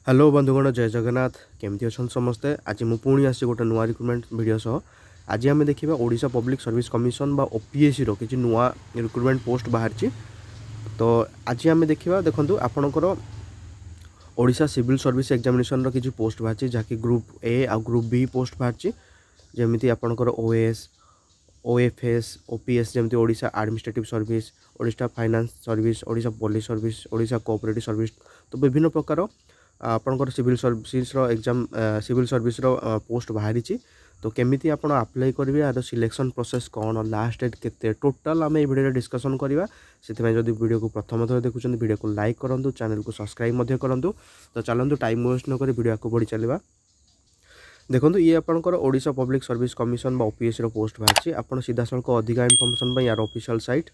Hello बंधुगण जय जगन्नाथ केमती अच्छा समस्ते आज मु पुणी आसी गोटे नुआ रिक्रुटमेंट भिडियो सह आज आम देखा ओडिशा पब्लिक सर्विस कमिशन बा ओपीएससी रो किसी नुआ रिक्रुटमेंट पोस्ट बाहरी। तो आज आम देखा देखो आपणकर ओडिशा सिविल सर्विस एग्जामिनेशन रो किसी पोस्ट बाहरी जहाँकि ग्रुप ए आ ग्रुप बी पोस्ट बाहरी जमीती आपणकर ओएस ओएफएस ओपीएस जमी Odisha administrative service Odisha finance service Odisha police service Odisha cooperative service तो विभिन्न प्रकार आपणकर civil service exam civil service post बाहरी। तो केमिति आपण अप्लाई करेंगे यार सिलेक्शन प्रोसेस कौन लास्ट डेट केते टोटाल आम भिडियो डिस्कसन करवा से जब वीडियो को प्रथम थर देखुं वीडियो को लाइक करूँ चैनल को सब्सक्राइब करूँ। तो चलतु टाइम वेस्ट नक वीडियो को बढ़ी चलवा। देखो ये आपंकर Odisha public service commission OPSC post बाहरी आप सीधा सड़क अधिक इनफर्मेशन यार ऑफिशियल साइट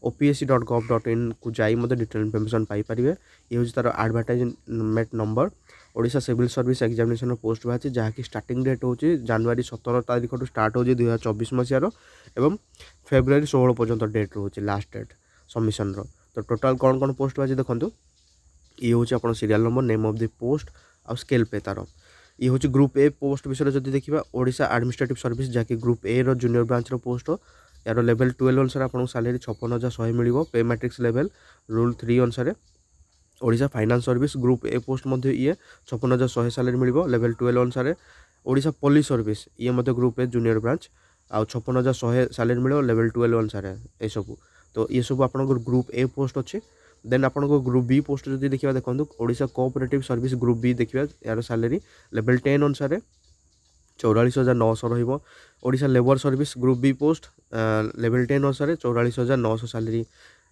opsc.gov.in को जाई डिटेल इनफर्मेशन पाइपर। ये हूँ तार advertisement number Odisha civil service examination post बाहरी जहाँकि स्टार्टिंग डेट हूँ जनवरी 17 तारीख स्टार्ट हो 2024 मसीहार एवं फेब्रुआरी 16 पर्यंत डेट रोचे लास्ट डेट सबमिशन रो। तो टोटाल कौन कौन पोस्ट बाहरी देखो ये हूँ आप serial number name of the post आ स्केल पे तार ये हूँ ग्रुप ए पोस्ट विषय जब देखा ओडिशा एडमिनिस्ट्रेटिव सर्विस जहाँकि ग्रुप ए रो जूनियर ब्रांच रो पोस्ट यार लेवल 12 अनुसार आपको सैलरी 56,100 मिल पे मैट्रिक्स लेवल रूल 3 अनुसार Odisha finance service group A post ये 56,100 सैलरी मिल लेवल 12 अनुसार ओडिशा पुलिस सर्विस ये ग्रुप ए जूनियर ब्रांच आ 56,100 सैलरी मिल लेवल 12 अनुसार ये सब। तो ये सब आप ग्रुप ए पोस्ट अच्छे। देन आप ग्रुप बी पोस्ट जो देखा देखो Odisha cooperative service group B देखा यार सैलरी लेवल 10 अनुसार 44,900 रोडिशा labour service group B post level 10 अनुसार 44,900 salary.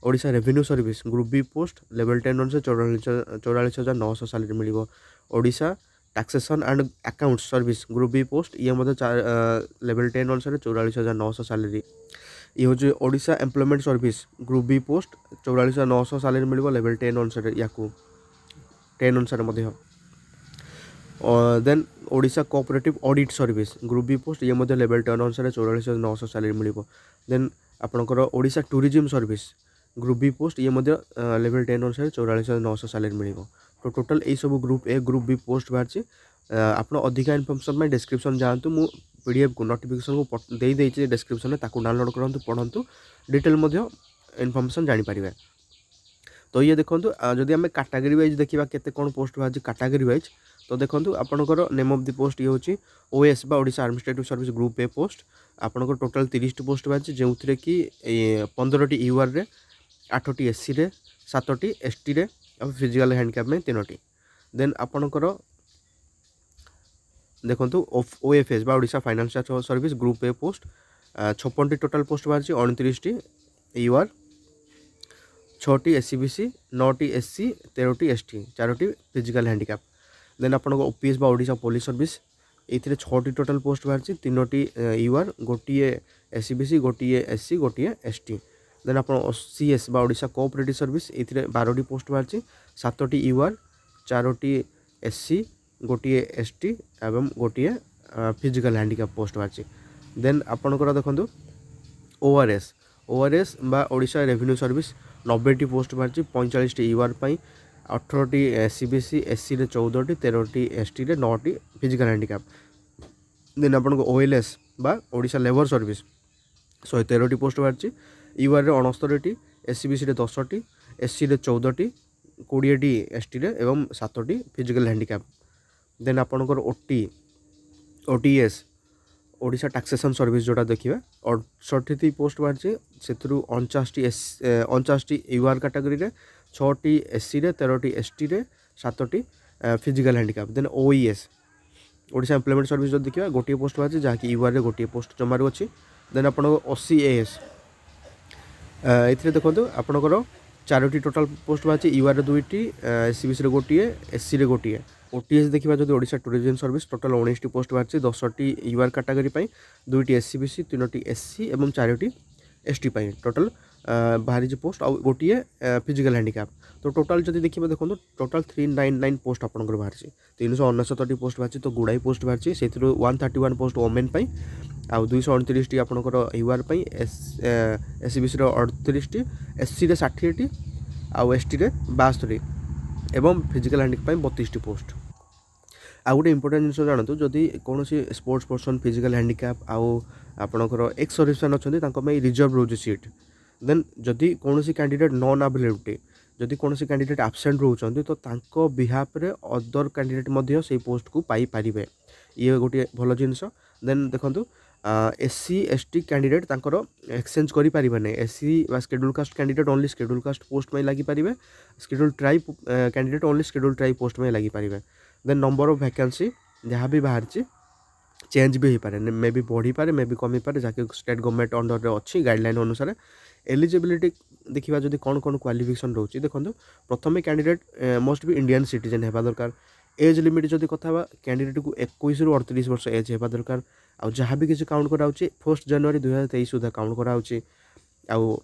Odisha revenue service group B post level 10 अनुसार 44,900 सैलरी मिल। Odisha taxation and accounts service group B post ये लेवल 10 अनुसार 44,900 सैलरी। ये हूँ Odisha employment service group B post 44,900 salary मिल लेवल 10 अनुसार या 10 अनुसार। Then Odisha cooperative audit service group B post ये लेवल 10 अनुसार 44,900 सैलरी मिल। देन आपणकर Odisha tourism service group B post ये लेवल 10 अनुसार 44,900 सैलरी मिल। तो टोटाल यही सब group A group B post बाहरी आप अधिक इनफर्मेशन में डिस्क्रिप्शन जातु मु पीडीएफ को नोटिफिकेशन को दे देइछि डिस्क्रिप्शन में डाउनलोड करंतु पढ़ंतु डिटेल इनफर्मेशन जानि परिबे। तो ये देखो जदि आम कैटेगरी वाइज देखा केते कौन पोस्ट बाहरी कैटेगरी वाइज तो देखो आपणकर नेम ऑफ द पोस्ट ये हूँ ओएस बा Odisha administrative service group A post आपणकर टोटाल 30 पोस्ट बाहरी जो थी कि 15टी यूआर रे 8टी एससी रे 7टी एसटी रे और फिजिकल हैंडकैप में 3टी। देन आपणकर देखो ओएफएस बा Odisha financial service group A post 56टी टोटाल पोस्ट बाहरी 29टी यूआर 6टी एससीबीसी 9टी एससी 13टी एसटी 4टी फिजिकल हैंडकैप। देन आप ओपीएस बा ओडिशा पुलिस सर्विस ये 6टी टोटाल पोस्ट बाहरी 3टी यूआर गोटे एससीबीसी गोटे एससी गोटे एसटी। देन आप सीएस बा ओडिशा कोऑपरेटिव सर्विस ये 12टी पोस्ट बाहरी 7टी यूआर 4टी एससी गोटे एसटी एवं गोटे फिजिकल हैंडीकैप पोस्ट बाहरी। देन आपणकर देखो ओआरएस बा ओडिशा रेवेन्यू सर्विस 90टी पोस्ट बाहरी 45टी यूआर 18टी एससीबीसी एससी रे 14टी 13टी एसटी रे 9टी फिजिकल हैंडीकैप। देन आपको ओएलएस बा ओडिशा लेबर सर्विस 113टी पोस्ट बाहरी यूआर रे 69टी एससीबीसी रे 10टी एससी रे 14टी 20टी एसटी रे एवं 7टी फिजिकल हैंडीकैप। देन आपणकर ओटीएस ओडिशा टैक्सेशन सर्विस जोटा देखिए 68टी पोस्ट बाहरी से 49टी यूआर कैटेगरी रे 6टी एससी रे 13टी एसटी रे 7टी physical handicap. Then OES Odisha employment service जो देखिए गोटे पोस्ट बाहरी जहाँकि यूआर रे गोटे पोस्ट जमार अच्छी। देन आप ओसीएएस ये देखो आपणकर 4टी टोटाल पोस्ट बाहरी यूआर रे 2टी एससीबीसी रे गोटे एससी रे गोटे। ओटीएस देखा जो ओडिशा टूरिज्म सर्विस टोटाल 19टी पोस्ट बाहरी 10टी यूआर कैटेगरी 2टी एससीबीसी 3टी एससी और 4टी एसटी टोटाल बाहरी पोस्ट आ गोटे फिजिकल हैंडीकैप। तो टोटाल जब देखिए देखो टोटाल 399 पोस्ट आपंकर बाहरी 369टी पोस्ट बाहरी तो गुड़ाई पोस्ट बाहरी से 131 पोस्ट वोमेन आ 229टी आपंकर यूआर एससीबीसी 38टी एससी 60टी आउ एसटी 62 एवं फिजिकल हैंडीकैप 32टी पोस्ट। आ गोटे इंपोर्टेंट जिन जानतु जदि कौन स्पोर्ट्स पर्सन फिजिकल हैंडिकैप आउ आपणकर एक्स सर्विसमैन अच्छा रिजर्व रोज सीट देन जदि कौन कैंडिडेट नॉन अवेलेबिलिटी जदि कौन कैंडिडेट आबसेंट रोचंती तो तांको बिहाफ रे अदर कैंडिडेट से पोस्ट को पाई पारिबे ये गोटे भल जिनस देन देखंतु एससी एसटी कैंडिडेट तांकर एक्सचेंज करि पारिबे नै एससी बा schedule caste candidate only schedule caste post में लगी पारिबे schedule tribe candidate only schedule tribe post में लगी पारिबे देन नंबर ऑफ वैकेंसी जहाँ भी बाहर चेंज भी हो पारे मे भी बढ़ी पारे मे भी कमी पारे जहाँकि स्टेट गवर्नमेंट अंडर रे अच्छी गाइडलाइन अनुसार एलिजिबिलिटी देखा जब कौन कौन क्वालिफिकेशन रोचे देखो प्रथम कैंडिडेट मस्ट भी इंडियन सिटीजन होगा दरकार एज लिमिट जब कथा कैंडिडेट को 21 ରୁ 38 वर्ष एज होगा दरकार आउ जहाँ भी किसी काउंट कराऊँ 1 जनवरी 2023 सुधा काउंट कराऊँ आउ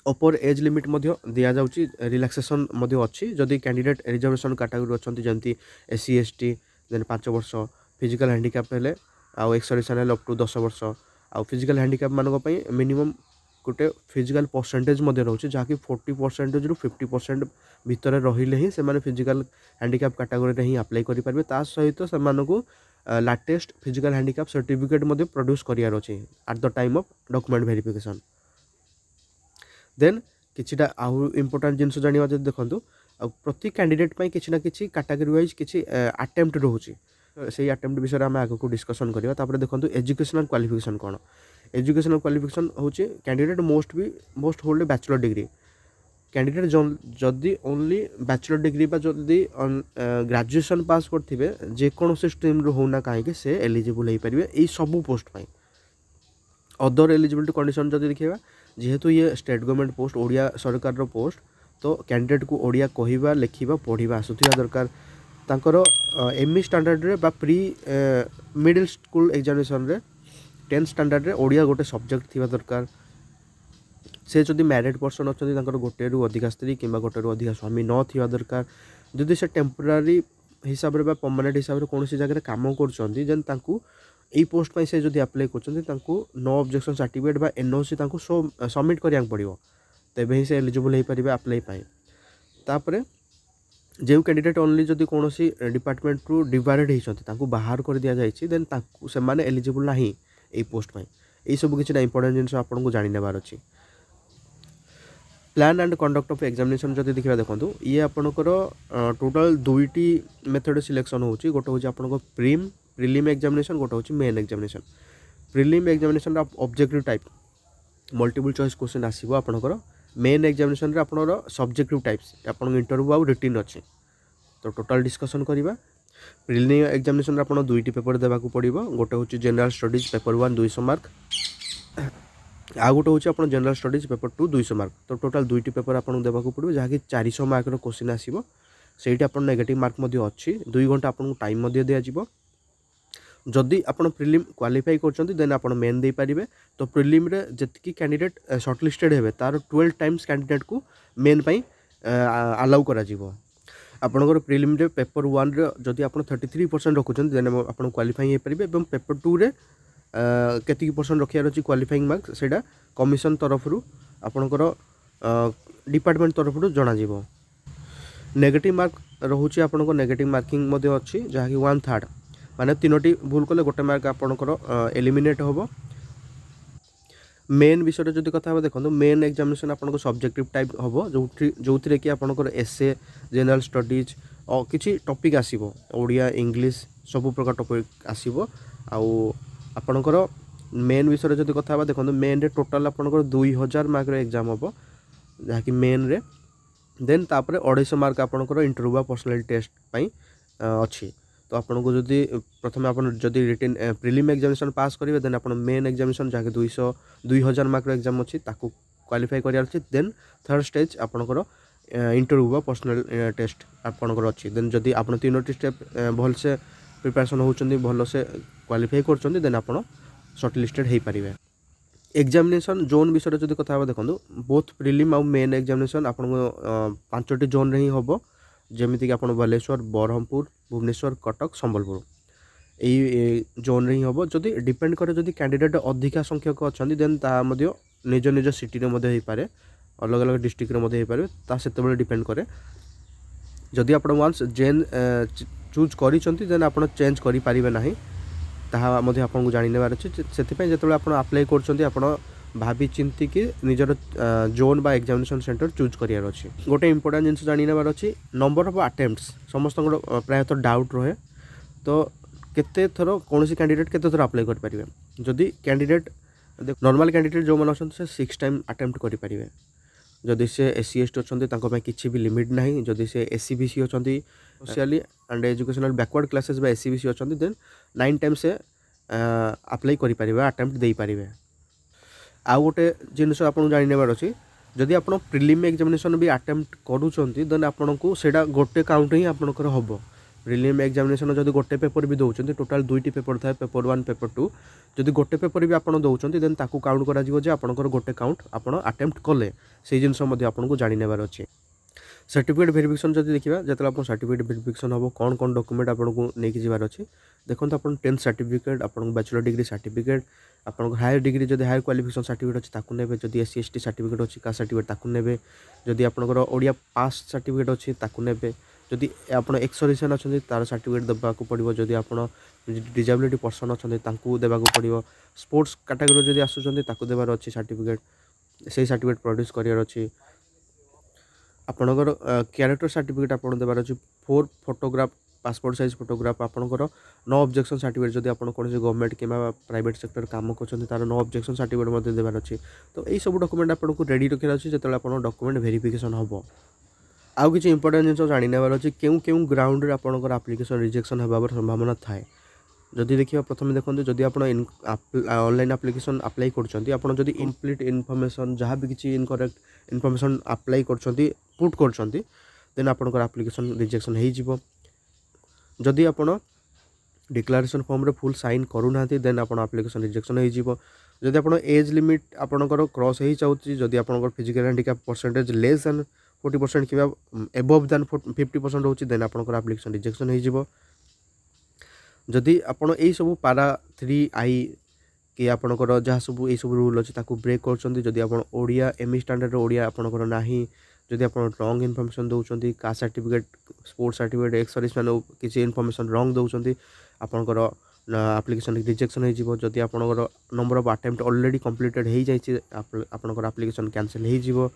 अपर एज लिमिट दि जाऊँगी रिलैक्सेशन अच्छी जदि कैंडिडेट रिजर्वेशन कैटेगरी अच्छा जमी एससी एसटी देन 5 वर्ष फिजिकल हैंडिकैप हेले आउ एक्स सर्विसमैन अप टू 10 वर्ष आउ फिजिकल हैंडिकैप मानक मिनिमम गोटे फिजिकल परसेंटेज रोचे जहाँकि 40% ରୁ 50% भितर रहिले ही से फिजिकल हैंडिकैप कैटेगरी ही अप्लाई करेंगे ता सहित से latest physical handicap certificate produce करार अच्छे at the time of document verification then किछिटा आउ इम्पोर्टेंट जिनस जानिबा जदि देखंतु प्रति कैंडिडेट पई किछि ना किछि कैटेगरी वाइज किछि अटेम्प्ट रोचे से अटेम्प्ट विषय में आगे को डिस्कसन करवा तापर देखो एजुकेशनल क्वालिफिकेशन कौन एजुकेशनल क्वालिफिकेशन होचे candidate most hold bachelor degree candidate जदि ओनली बैचलर डिग्री बा जदि ग्रेजुएशन पास करथिबे जे कोनोसी स्ट्रीम रो होना काहे से एलिजिबल हो पारिबे एई सब पोस्ट पई अदर एलिजिबिलिटी कंडीशन जदि देखिबा जेहेतु ये स्टेट गवर्नमेंट पोस्ट ओडिया सरकार रो पोस्ट तो कैंडिडेट को ओडिया कहिबा लिखिबा पढ़िबा आसुथिबा दरकार तांकर एमई स्टैंडर्ड रे बा प्री मिडिल स्कूल एग्जामिनेशन रे 10th स्टैंडर्ड रे ओडिया गोटे सब्जेक्ट थिबा दरकार से जदि मैरिड पर्सन अच्छा तांकर गोटे रु अधिका स्त्री किंबा गोटे रु अधिका स्वामी न थिबा दरकार जदि से टेम्पोरारी हिसाब रे बा परमानेंट हिसाब रे कोनोसी जगह काम करछंती जन तांकू एई पोस्ट पई से जदि अप्लाई करछंती तांकू नो ऑब्जेक्शन सर्टिफिकेट बा एनओसी तांकू सबमिट करियाक पड़िबो तेबे ही से एलिजिबल हो पारिबे अप्लाई पाई तापरे जो कैंडिडेट ओनली जदि कौन डिपार्टमेंट रु डिवाइडेड होती बाहर कर दि जाए देन से एलिजिबल ना यही पोस्ट पर यही सब किसी इंपोर्टेंट जिन आपको जानेबार अच्छी plan and conduct of examination जब देखा देखो ये आपंकर टोटाल दुईटी मेथड सिलेक्शन होची गोटे हूँ आप प्रिलिम एग्जामिनेशन गोटे हूँ main examination prelim examination objective type multiple choice question आसो आपंकर मेन एग्जामिनेशन रे आपनर सब्जेक्टिव टाइप्स आपन इंटरव्यू आउ रिटन अच्छे तो टोटाल डिस्कशन करवा प्रिलिमिनरी एग्जामिनेशन आप दुईटी पेपर देवाक पड़ो गोटे हूँ जनरल स्टडीज पेपर 1 200 मार्क आ गोटे हूँ आप जनरल स्टडीज पेपर 2 200 मार्क तो टोटाल दुईटी पेपर आपको देवाक पड़ो जहाँकि 400 मार्क क्वेश्चन आसो से नेगेटिव मार्क अच्छी 2 घंटा आपको टाइम दिज्व जदि आपन प्रिलिम क्वालिफाई करछंती देन आपन मेन दे पारिबे तो प्रिलिम रे जतकी कैंडिडेट शॉर्टलिस्टेड हेबे तार 12 टाइम्स कैंडिडेट को मेन पई अलाउ करा जिवो आपनकर प्रिलिम रे पेपर 1 रे जदि आपन 33% रखुछंती देन आपन क्वालिफाई हे पारिबे एवं पेपर 2 रे केतिकी परसेंट रखियार अछि क्वालिफाइंग मार्क सेटा कमिशन तरफ रु आपनकर डिपार्टमेंट तरफ रु जणा जिवो नेगेटिव मार्क रहुछि आपनको नेगेटिव मार्किंग मध्ये अछि जहा कि 1/3 माने तीनोटी भूल कले गोटे मार्क आपनकर एलिमिनेट होबो मेन विषय जदि कथा देखो मेन एग्जामिनेशन आपनको सब्जेक्टिव टाइप होबो जो थी कि आपनकर एसए जनरल स्टडीज और किसी टॉपिक आसीबो ओडिया इंग्लिश सब प्रकार टॉपिक आसीबो आउ आपनकर मेन विषय जदि कथा देखो मेन रे टोटल आपनकर 2000 मार्क रे एग्जाम होबो जहा कि मेन रे देन तापर 250 मार्क आपनकर इंटरव्यू पर्सनालिटी टेस्ट पई अछि तो आपन को जदि प्रथम आपन जदि रिटन प्रिलिम एग्जामिनेशन पास करिवे देन आपन मेन एग्जामिनेशन जहा 2000 मार्क एग्जाम अछि ताकू क्वालिफाई करियार अछि देन थर्ड स्टेज आपनकर इंटरव्यू पर्सनल टेस्ट आपनकर अछि देन जदि आपन तीनोटी स्टेप भल से प्रिपरेशन होउचंदी भल से क्वालिफाई करचंदी देन आपन शॉर्ट लिस्टेड हे पारिवे एग्जामिनेशन जोन विषय जदि कथा देखो बोथ प्रिलिम और मेन एग्जामिनेशन आपन 5टी जोन रे ही होबो जमीती कि आप बालेश्वर बरहमपुर भुवनेश्वर कटक संबलपुर यही जोन ही हम जदि डिपेंड करे जदि कैंडिडेट अधिका संख्यक अच्छा देन निज निज सिटी रे पारे अलग अलग डिस्ट्रिक्ट रे पारे से डिपेंड करे जदि आप वांस जेन चूज करिसंती देन आपण चेंज करि परिबे नाही ताहा मध्ये आपन को जानि नेबार अछि सेति पय जेतले आपण अप्लाई करछंती आपण भाभी चिंती कि निजर जोन बा एग्जामिनेशन सेंटर चूज करियार अछि गोटे इंपोर्टेंट जिंस जानि नेबार अछि नंबर ऑफ अटेम्प्ट्स समस्त प्रायत डाउट रहे तो केते थरो कोनोसी कैंडिडेट केते थरो अप्लाई कर परिबे जदि कैंडिडेट नॉर्मल कैंडिडेट जो मन अछन से 6 टाइम अटेम्प्ट करि परिबे जदि से एससी एसटी अछंती तांको पय किछि भी लिमिट नाही जदि से एससी बीसी अछंती socially and educational backward classes बा एससी बीसी अछंती देन 9 टाइम से अप्लाई करि परिबे अटेम्प्ट देई परिबे आ गोटे जिनस आपन जानि नेबार अछि जदि आपन प्रिलिम एग्जामिनेशन भी अटेम्प्ट करूछंती देन आपन को सेडा गोटे काउंट ही आपन कर हबो प्रिलिम एग्जामिनेशन जदि गोटे पेपर भी दउछंती टोटल दुईटी पेपर थाए पेपर 1 पेपर 2 जदि गोटे पेपर भी आपन दउछंती देन ताकू काउंट करा जिवो जे आपन कर गोटे काउंट आपन अटेम्प्ट कले से जिनस मध्ये आपन को जानि नेबार अछि सर्टिफिकेट वेरिफिकेशन जदि देखिबा जतला आपन सर्टिफिकेट वेरिफिकेशन हबो कोन कोन डॉक्यूमेंट आपन को नेकी जिबार अछि देखन आपन 10th सर्टिफिकेट आपन बैचलर डिग्री सर्टिफिकेट आपन हायर डिग्री जदि हायर क्वालिफिकेशन सर्टिफिकेट अछि ताकू नेबे जदि एससी एसटी सर्टिफिकेट अछि का सर्टिफिकेट ताकू नेबे जदि आपन कर ओडिया पास सर्टिफिकेट अछि ताकू नेबे जदि आपन एक्स सर्विसमेन अछंती तार सर्टिफिकेट देबा को पड़िबो जदि आपन डिसेबिलिटी पर्सन अछंती तांकू देबा को पड़िबो स्पोर्ट्स कैटेगरी जदि आसुचंती ताकू देबार अछि सर्टिफिकेट सेही सर्टिफिकेट प्रोड्यूस करियर अछि आपनकर कैरेक्टर सर्टिफिकेट आपन देबार अछि 4 फोटोग्राफ पासपोर्ट साइज फोटोग्राफ आपनकर नो ऑब्जेक्शन सर्टिफिकेट जदि आपन कोनसे गवर्नमेंट किबा प्राइवेट सेक्टर काम करछंती तार नो ऑब्जेक्शन सर्टिफिकेट मध्ये देबार अछि तो एई सब डॉक्यूमेंट आपन को रेडी रखिर अछि जतले आपन डॉक्यूमेंट वेरिफिकेशन हबो आउ किछि इंपोर्टेंट जिंस जानि नेबार अछि केउ ग्राउंड रे आपनकर एप्लीकेशन रिजेक्शन हेबार संभावना थाए जदि देखिबा प्रथमे देखंतु जदि आपन ऑनलाइन एप्लीकेशन अप्लाई करछंती आपन जदि इनकम्प्लीट इन्फॉर्मेशन जहां भी किछि इनकरेक्ट इन्फॉर्मेशन अप्लाई करछंती पुट करछंती देन आपनकर एप्लीकेशन रिजेक्शन हेइ जिवो जदि आपन डिक्लेरेशन फॉर्म रे फुल साइन करू नाथि देन आपन एप्लीकेशन रिजेक्शन हेइ जिवो जदि आपन एज लिमिट आपनकर क्रॉस हेइ चाउची जदि आपनकर physical handicap percentage less than 40% किबा एबव देन 50% होची देन आपनकर एप्लीकेशन रिजेक्शन हेइ जिवो जदि आपण एई सब पारा 3I कि आपनकर जहा सब एई सब रूल अछि ताकू ब्रेक करछंती जदि आपण ओडिया एमई स्टैंडर्ड रो ओडिया आपनकर नाही जदि आपण रॉन्ग इन्फॉर्मेशन दउछंती का certificate sports certificate ex serviceman किछि इन्फॉर्मेशन रॉन्ग दउछंती आपनकर एप्लीकेशन रिजेक्शन हेइ जिवो जदि आपनकर number of attempt already completed हेइ जाइछि आपनकर एप्लीकेशन कैंसिल हेइ जिवो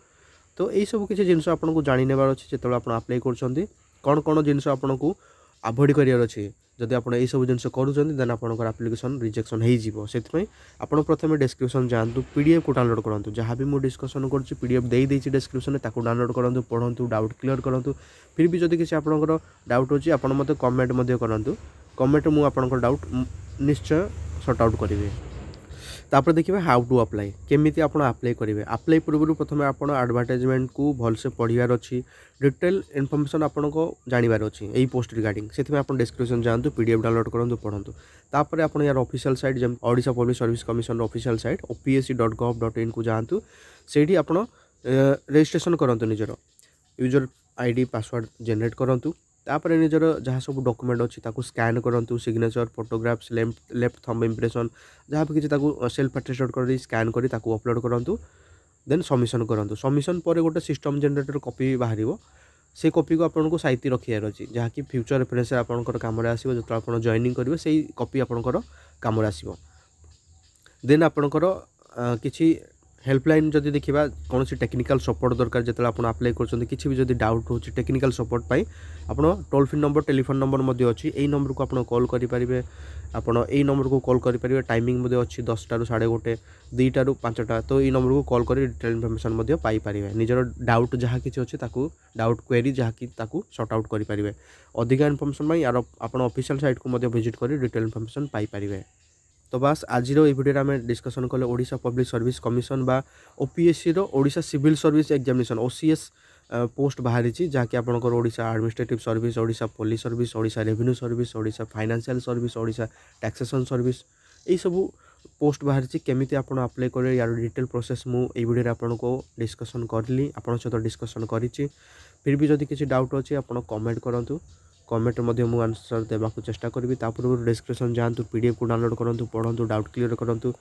तो एई सब किछि जिंस आपन को जानि नेबार अछि जेतले आपण अप्लाई करछंती कोन कोन जिंस आपन को अवॉइड करियर अछि जदि आपण एई सब जिंस करूछंती देन आपनकर एप्लीकेशन रिजेक्शन हेइ जिवो सेति पय आपण प्रथमे डिस्क्रिप्शन जानतु पीडीएफ को डाउनलोड करंतु जहां भी मु डिस्कशन करछि पीडीएफ देई दैछि डिस्क्रिप्शन में ताको डाउनलोड करंतु पढंतु डाउट क्लियर करंतु फिर भी जदि किछि आपनकर डाउट होछि आपण मते कमेंट मध्ये करंतु कमेंट मु आपनकर डाउट निश्चय सॉर्ट आउट करिवे तापर देखिबा हाउ टू अप्लाई केमिति आपण अप्लाई करिवे अप्लाई पूर्व प्रथमे आपण एडवर्टाइजमेंट को भल से पढियार अछि डिटेल इन्फॉर्मेशन आपण को जानिबार अछि एई पोस्ट रिगार्डिंग सेति में आपण डिस्क्रिप्शन जानतु पीडीएफ डाउनलोड करंतु पढंतु तापर आपण यार ऑफिशियल साइट जेम Odisha public service commission official site opsc.gov.in को जानतु सेठी आपण रजिस्ट्रेशन करंतु निजरो यूजर आईडी पासवर्ड जनरेट करंतु तापर निजर जहाँ सब डॉक्यूमेंट अच्छी ताकू स्कैन करंतु signature photographs left thumb impression जहाँ भी किसी ताकू सेल्फ अटेस्टेड कर स्कैन करी ताकू अपलोड करंतु देन सबमिशन करंतु सबमिशन पर गोटे सिस्टम जनरेटर कॉपी बाहरिबो से कॉपी को आपन को साइती रखियार अछि जहाँ कि फ्यूचर रेफरेंस आपनकर काम रे आसीबो जत आपन जॉइनिंग करिवे सेही कॉपी आपनकर काम रे आसीबो देन आपनकर किछि हेल्पलाइन जदि देखिबा कौन सी टेक्निकल सपोर्ट दरकार जतले आपण अप्लाई करछन किछि भी जदि डाउट होछि टेक्निकल सपोर्ट पाई आपण toll free number telephone number मध्ये अछि एई नंबर को आपण कॉल करि परिबे आपण एई नंबर को कॉल करि परिबे टाइमिंग मध्ये अछि 10 टारु 1:30 2 टारु 5 टा तो एई नंबर को कॉल करि डिटेल इन्फॉर्मेशन मध्ये पाई परिबे निजर डाउट जहाँ किछि अछि ताकू डाउट क्वेरी जहाँ कि ताकू सॉर्ट आउट करि परिबे अधिक इन्फॉर्मेशन पई यार आपण ऑफिशियल साइट को मध्ये विजिट करि डिटेल इन्फॉर्मेशन पाई परिबे तो बस आज वीडियो में डिस्कसन कले ओडिशा पब्लिक सर्विस कमिशन बा ओपीएससी रो Odisha civil service examination OCS post बाहरी जहाँकि आपंकर Odisha administrative service Odisha police service Odisha revenue service Odisha financial service Odisha taxation service यही सब पोस्ट बाहरी केमिति आपण अप्लाई करे यार डिटेल प्रोसेस मु ए वीडियो आपन को डिस्कसन करली आपन सहित डिस्कसन करिछि फिर भी जदि किछि डाउट अछि आपण कमेंट करंतु कमेंट मध्य मु आंसर देबा को चेष्टा करबी तापूर्व डिस्क्रिप्शन जानतु पीडीएफ को डाउनलोड करंतु पढंतु डाउट क्लियर करंतु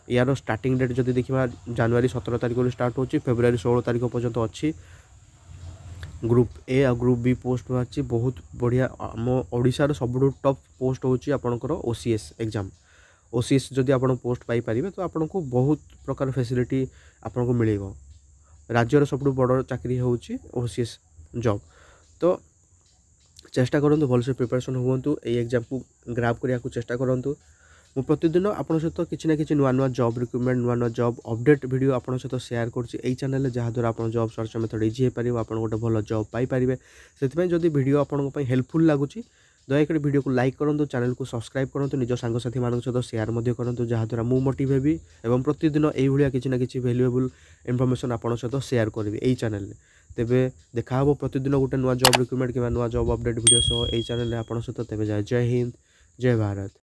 यार स्टार्टिंग डेट जदि देखिबा जनवरी 17 तारिख रो स्टार्ट होची फेब्रुवारी 16 तारिख पर्यंत अछि ग्रुप ए आ ग्रुप बी पोस्ट बाहर बहुत बढ़िया आम ओडिशार सबुठु टॉप पोस्ट होची आपनकर ओसीएस एग्जाम ओसीएस जदि आप पोस्ट पाइपर तो आपन को बहुत प्रकार फैसिलिटी आपन को मिलेगा राज्यर सबुठु बड़ चाकरी होची ओसीएस जॉब तो चेष्टा करूँ भलसे प्रिपरेशन हूँ ये एग्जाम को ग्राफ करने को चेष्टा करूँ मु प्रतिदिन आपन सहित किसी ना कि नुआ नुआ जॉब रिक्रुटमेंट नुआ नुआ जॉब अपडेट वीडियो आपन सहित शेयर करुँच चैनल जहाँद्वारा आप जॉब सर्च मेथड इजी हो पार आप गोटे भल जॉब पाइपर से जब वीडियो आपंप हेल्पफुल लगुच दयाकोरी वीडियो को लाइक करूँ चैनल को सब्सक्राइब करूँ निज सांगसाथी मान सहित शेयर करूँ जहाँद्वारा मु मोटिव हेबी और प्रतिदिन यही किसी ना कि भैल्युएबल इनफॉरमेशन आपन सहित शेयर करी यही चैनल तेबे देखा प्रतिदिन गोटे नुआ जॉब रिक्रुटमेंट कि नुआ जॉब अपडेट वीडियो सह यही चैनल आपन सहित तेबे जय हिंद जय भारत।